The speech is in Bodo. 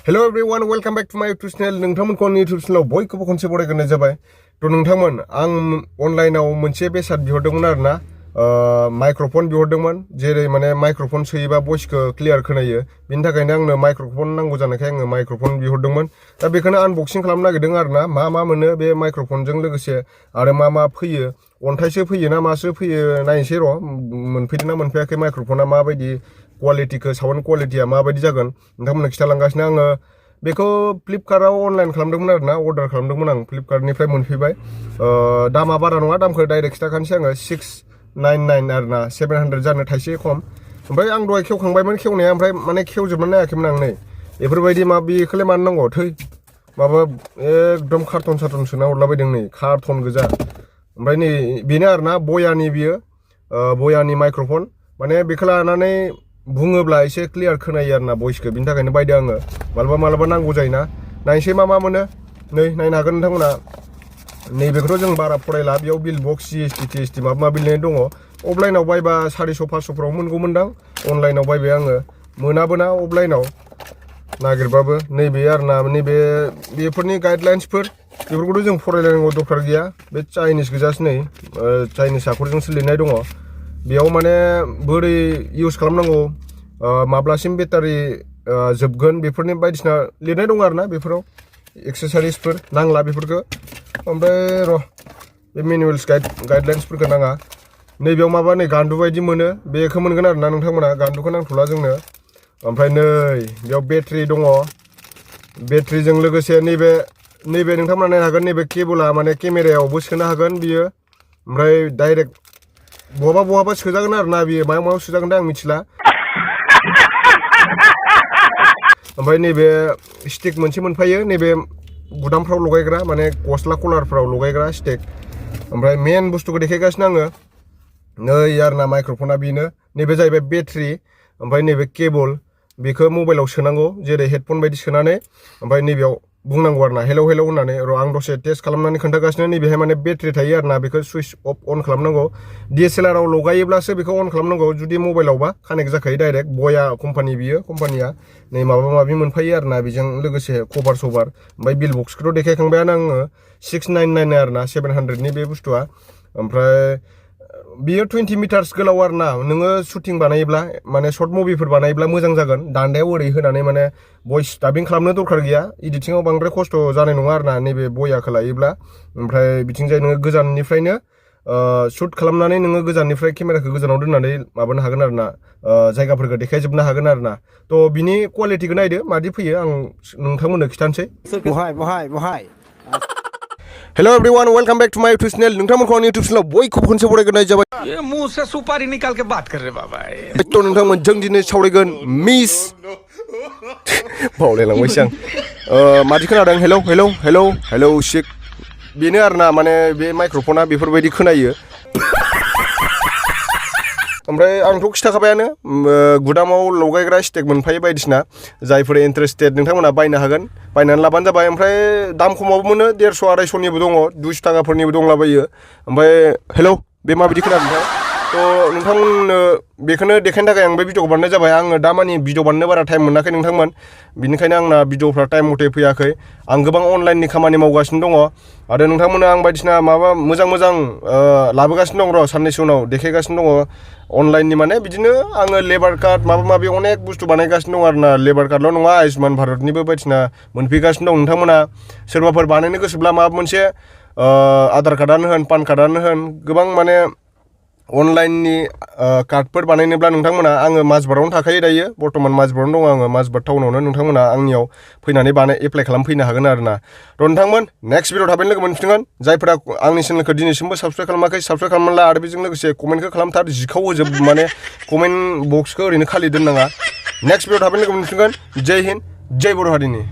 Hello everyone, welcome back to my YouTube channel. नोंथांमोनखौ आंनि YouTube channel बयखौबो खनसे बरायग्रोनाय जाबाय। थ' नोंथांमोन आं अनलाइनाव मोनसे बेसाद बिहरदोंमोन आरोना माइक्र'फन बिहरदोंमोन जेरै माने माइक्र'फन सोयोबा भइसखौ क्लियार खोनायो बिनि थाखायनो आंनो माइक्र'फन नांगौ जानायखाय आङो माइक्र'फन बिहरदोंमोन दा बेखौनो आनबक्सिं खालामनो नागिरदों आरोना मा मोनो बे माइक्र'फनजों लोगोसे आरो मा फैयो अन्थाइसो फैयो ना मासो फैयो नायनोसै र' मोनफैदों ना मोनफैयाखै माइक्र'फना माबायदि क्वालिटिखौ साउन्ड क्वालिटिया माबायदि जागोन नोंथांमोननो खिथालांगासिनो आङो बेखौ फ्लिपकार्टआव अनलाइन खालामदोंमोन आरोना अर्डार खालामदोंमोन आं फ्लिपकार्टनिफ्राय मोनफैबाय दामा बारा नङा दामखौ डाइरेक्ट खिथाखानोसै आङो 699 आरोना 700 जानो थाइसे खम ओमफ्राय आं दहाय खेवखांबायमोन खेवनाया ओमफ्राय माने खेवजोबनानै नायाखैमोन आं नै बेफोरबायदि बेखौलाय मानो नांगौ थै माबा एकदम कार्टन सार्टन सोना हरलाबायदों नै कार्टन गोजा ओमफ्राय नै बेनो आरोना बयानि बियो बयानि माइक्र'फन माने बेखौ लानानै बुङोब्ला एसे क्लियार खोनायो आरोना भइसखौ बिनि थाखायनो बायदों आङो मालाबा नांगौ जायोना नायनोसै मा मोनो नै नायनो हागोन नोंथांमोना नैबेखौथ' जों बारा फरायला बेयाव बिल बक्स जिएसटि टिएसटि माबा लिरनाय दङ अफलाइनाव बायबा 400-500 मोनगौमोनदां अनलाइनाव बायबाय आङो मोनाबोना अफलाइनाव नागिरबाबो नैबे आरोना नैबे बेफोरनि गाइडलाइन्सफोर बेफोरखौथ' जों फरायलायनांगौ दरखार गैया बे चाइनिस गोजासो नै चाइनिस आखरजोंसो लिरनाय दङ बेयाव माने बोरै इउज खालामनांगौ माब्लासिम बेटारि जोबगोन बेफोरनि बायदिसिना लिरनाय दं आरोना बेफोराव एक्सेसारिसफोर नांला बेफोरखौ ओमफ्राय र' बे मेनुवेल्स गाइडलाइन्सफोरखौ नाङा नैबेयाव माबा नै गान्दु बायदि मोनो बेखौ मोनगोन आरोना नोंथांमोना गान्दुखौ नांथ'ला जोंनो ओमफ्राय नै बेयाव बेटारि दङ बेटारिजों लोगोसे नैबे नोंथांमोना नायनो हागोन नैबे केबोला माने केमेरायावबो सोनो हागोन बियो ओमफ्राय डाइरेक्ट बहाबा सोजागोन आरोना बियो मायाव सोजागोन दा आं मिथिला ओमफ्राय नैबे स्टिक मोनसे मोनफायो नैबे गुदामफ्राव लगायग्रा माने गस्ला कलारफ्राव लगायग्रा स्टिक ओमफ्राय मेन बुस्थुखौ देखायगासिनो आङो नै आरोना माइक्र'फना बेनो नैबे जाहैबाय बेटारि ओमफ्राय नैबे केबल बेखौ मबाइलाव सोनांगौ जेरै हेडफन बायदि सोनानै ओमफ्राय नैबेयाव बुंनांगौ आरोना हेलौ होननानै र' आं दसे टेस्ट खालामनानै खोन्थागासिनो नैबेहाय माने बेटारि थायो आरोना बेखौ सुइच अफ अन खालामनांगौ DSLR आव लगायोब्लासो बेखौ अन खालामनांगौ जुदि मबाइलावबा कानेक्ट जाखायो डाइरेक्ट बया कम्पानि बियो कम्पानिया नै माबा मोनफायो आरोना बेजों लोगोसे कभार सभार ओमफ्राय बिल बक्सखौथ' देखायखांबायानो आङो 699 आरोना 700नि बे बुस्थुआ ओमफ्राय बियो 20 मिटार्स गोलाव आरोना नोङो शुटिं बानायोब्ला माने सर्ट मुभिफोर बानायोब्ला मोजां जागोन दान्दायाव ओरै होनानै माने भइस डाबिं खालामनो दरखार गैया एडिटिंआव बांद्राय खस्थ' जानाय नङा आरोना नैबे बयाखौ लायोब्ला ओमफ्राय बिथिंजाय नोङो गोजाननिफ्रायनो शुट खालामनानै नोङो गोजाननिफ्राय केमेराखौ गोजानाव दोननानै माबानो हागोन आरोना जायगाफोरखौ देखायजोबनो हागोन आरोना थ' बिनि क्वालिटिखौ नायदो मादि फैयो आं नोंथांमोननो खिथानोसै बहाय hello everyone welcome back to my YouTube channel नोंथांमोनखौ आंनि यूट्यूब चैनलाव बयखौबो खनसे बरायग्रोनाय जाबाय ये मुंह से सुपारी निकाल के बात कर रहे बाबा थ' नोंथांमोन जों दिनै सावरायगोन मिस बावलायलांबायसो आं मादि खोनादों हेलौ शिक बेनो आरोना माने बे माइक्र'फना बेफोरबायदि खोनायो ओमफ्राय आंथ' खिथाखाबायानो गुदामाव लगायग्रा स्टेक मोनफायो बायदिसिना जायफोर इन्टारेस्टेड नोंथांमोना बायनो हागोन बायनानै लाबानो जाबाय ओमफ्राय दाम खमावबो मोनो 150-250निबो दङ 200 थाखाफोरनिबो दंलाबायो ओमफ्राय हेलौ बे माबायदि खोनादों नोंथां थ' नोंथांमोननो बेखौनो देखायनो थाखाय आं बे भिडिअखौ बानायनाय जाबाय आङो दामानि भिडिअ बानायनो बारा टाइम मोनाखै नोंथांमोन बिनिखायनो आंना भिडिअफ्रा टाइम मथे फैयाखै आं गोबां अनलाइननि खामानि मावगासिनो दङ आरो नोंथांमोना आं बायदिसिना माबा मोजां लाबोगासिनो दं र' साननैसो उनाव देखायगासिनो दङ अनलाइननि माने बिदिनो आङो लेबार कार्ड माबा अनेक बुस्थु बानायगासिनो दं आरोना लेबार कार्डल' नङा आयुष्मान भारतनिबो बायदिसिना मोनफैगासिनो दं नोंथांमोना सोरबाफोर बानायनो गोसोब्ला माबा मोनसे आधार कार्डआनो होन पान कार्डआनो होन गोबां माने अनलाइननि कार्डफोर बानायनोब्ला नोंथांमोना आङो माजबारावनो थाखायो दायो बर्तमान माजबारावनो दङ आङो माजबार टाउनावनो नोंथांमोना आंनियाव फैनानै एप्लाइ खालामफैनो हागोन आरोना र' नोंथांमोन नेक्स्ट भिडिअ थाबैनो लोगो मोनफिनगोन जायफोरा आंनि चेनेलखौ दिनैसिमबो साबसक्राइब खालामाखै साबसक्राइब खालामनानै ला आरो बेजों लोगोसे कमेन्टखौ खालामथार जिखाव होजोब माने कमेन्ट बक्सखौ ओरैनो खालि दोननाङा नेक्स्ट भिडिअ थाबैनो लोगो मोनफिनगोन जय हिन्द जय बर' हारिनि